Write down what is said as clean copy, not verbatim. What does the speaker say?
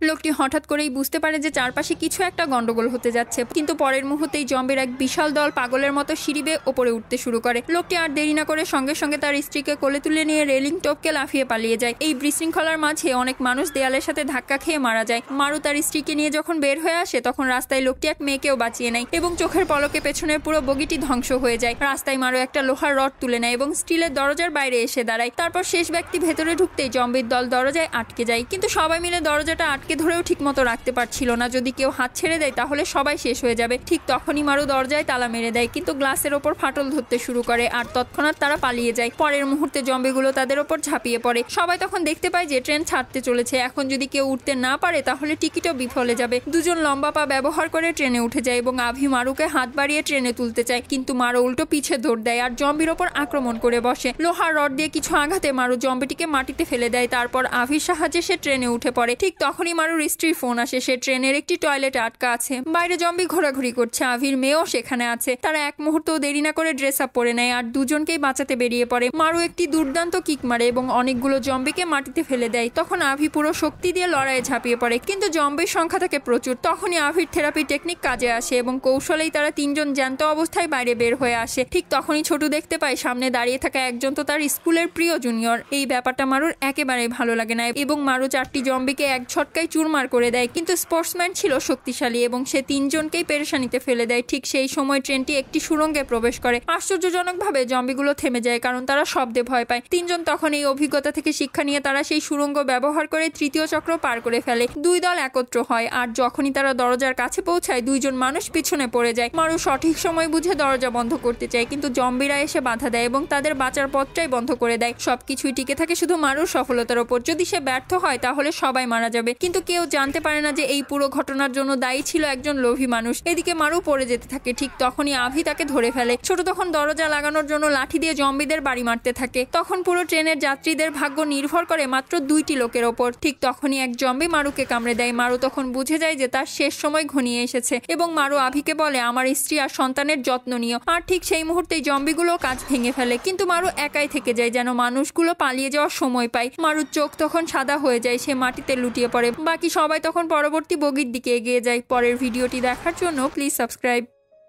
লোকটি হঠাৎ করেই বুঝতে পারে যে চারপাশে কিছু একটা গন্ডগোল হতে যাচ্ছে, কিন্তু পরের মুহূর্তেই জম্বির এক বিশাল দল পাগলের মতো সিঁড়ি বেয়ে ওপরে উঠতে শুরু করে। লোকটি আর দেরি না করে সঙ্গে সঙ্গে তার স্ত্রীকে কোলে তুলে নিয়ে রেলিং টপকে লাফিয়ে পালিয়ে যায়। এই বিশৃঙ্খলার মাঝে অনেক মানুষ দেয়ালের সাথে ধাক্কা খেয়ে মারা যায়। মারু তার স্ত্রীকে নিয়ে যখন বের হয়ে আসে তখন রাস্তায় লোকটি এক মেয়েকেও বাঁচিয়ে নেয় এবং চোখের পলকে পেছনের পুরো বগিটি ধ্বংস হয়ে যায়। রাস্তায় মারু একটা লোহার রড তুলে নেয় এবং স্টিলের দরজার বাইরে এসে দাঁড়ায়। তারপর শেষ ব্যক্তি ভেতরে ঢুকতেই জম্বির দল দরজায় আটকে যায়, কিন্তু সবাই মিলে দরজাটা আটকে ধরেও ঠিক মতো রাখতে পারছিল না। যদি কেউ হাত ছেড়ে দেয় তাহলে সবাই শেষ হয়ে যাবে। ঠিক তখনই মারু দরজায় তালা মেরে দেয়, কিন্তু গ্লাসের ওপর ফাটল ধরতে শুরু করে আর তৎক্ষণাৎ তারা পালিয়ে যায়। পরের মুহূর্তে জম্বিগুলো তাদের ওপর ঝাঁপিয়ে পড়ে। সবাই তখন দেখতে পায় যে ট্রেন ছাড়তে চলেছে। এখন যদি কেউ উঠতে না পারে তাহলে টিকিটও বিফলে যাবে। দুজন লম্বা পা ব্যবহার করে ট্রেনে উঠে যায় এবং আভি মারুকে হাত বাড়িয়ে ট্রেনে তুলতে চায়, কিন্তু মারু উল্টো পিছে দৌড় দেয় আর জম্বির ওপর আক্রমণ করে বসে। লোহার রড দিয়ে কিছু আঘাতে মারু জম্বিটিকে মাটিতে ফেলে দেয়। তারপর আভির সাহায্যে সে ট্রেনে উঠে পড়ে। ঠিক তখনই মারুর স্ত্রীর ফোন আসে। সে ট্রেনের একটি টয়লেটে আটকা আছে। বাইরে জম্বি ঘোরাঘুরি করছে। আভির মেয়েও সেখানে আছে। তারা এক মুহূর্তও দেরি না করে ড্রেস আপ পরে নেয় আর দুজনকেই বাঁচাতে বেরিয়ে পড়ে। মারু একটি দুর্দান্ত কিক মারে এবং অনেকগুলো জম্বিকে মাটিতে ফেলে দেয়। তখন আভি পুরো শক্তি দিয়ে লড়াইয়ে ঝাঁপিয়ে পড়ে, কিন্তু জম্বির সংখ্যা থাকে প্রচুর। তখনই আভির থেরাপি টেকনিক কাজে আসে এবং কৌশলেই তারা তিনজন জ্যান্ত অবস্থায় বাইরে বের হয়ে আসে। ঠিক তখনই ছোটু দেখতে পায় সামনে দাঁড়িয়ে থাকা একজন তো তার স্কুলের প্রিয় জুনিয়র। এই ব্যাপারটা মারুর একেবারেই ভালো লাগে না এবং মারু চারটি জম্বিকে এক ঝটকায় চুরমার করে দেয়, কিন্তু স্পোর্টসম্যান ছিল শক্তিশালী এবং সে তিনজনকেই পেরেশানিতে ফেলে দেয়। ঠিক সেই সময় ট্রেনটি একটি সুড়ঙ্গে প্রবেশ করে। আশ্চর্যজনকভাবে জম্বিগুলো থেমে যায়, কারণ তারা শব্দে ভয় পায়। তিনজন তখন এই অভিজ্ঞতা থেকে শিক্ষা নিয়ে তারা সেই সুড়ঙ্গ ব্যবহার করে তৃতীয় চক্র পার করে ফেলে। দুই দল একত্র হয় আর যখনই তারা দরজার কাছে পৌঁছায় দুইজন মানুষ পিছনে পড়ে যায়। মারু সঠিক সময় বুঝে দরজা বন্ধ করতে চায়, কিন্তু জম্বিরা এসে বাধা দেয় এবং তাদের বাঁচার পথটাই বন্ধ করে দেয়। সবকিছুই টিকে থাকে শুধু মারুর সফলতার ওপর। যদি সে ব্যর্থ হয় তাহলে সবাই মারা যাবে, কিন্তু কেউ জানতে পারে না যে এই পুরো ঘটনার জন্য দায়ী ছিল একজন লোভী মানুষ। এদিকে মারু পড়ে যেতে থাকে। ঠিক তখনই আভি তাকে ধরে ফেলে। ছোট তখন দরজা লাগানোর জন্য লাঠি দিয়ে জম্বিদের বাড়ি মারতে থাকে। তখন পুরো ট্রেনের যাত্রীদের ভাগ্য নির্ভর করে মাত্র দুইটি লোকের ওপর। ঠিক তখনই এক জম্বি মারুকে কামড়ে দেয়। মারু তখন বুঝে যায় যে তার শেষ সময় ঘনিয়ে এসেছে এবং মারু আভিকে বলে, আমার স্ত্রী আর সন্তানের যত্ন নিও। আর ঠিক সেই মুহূর্তেই জম্বিগুলো কাজ ভেঙে ফেলে, কিন্তু মারু একাই থেকে যায় যেন মানুষগুলো পালিয়ে যাওয়ার সময় পায়। মারুর চোখ তখন সাদা হয়ে যায়। সে মাটিতে লুটিয়ে পড়ে। বাকি সবাই তখন পরবর্তী বগির দিকে এগিয়ে যায়। পরের ভিডিওটি দেখার জন্য প্লিজ সাবস্ক্রাইব।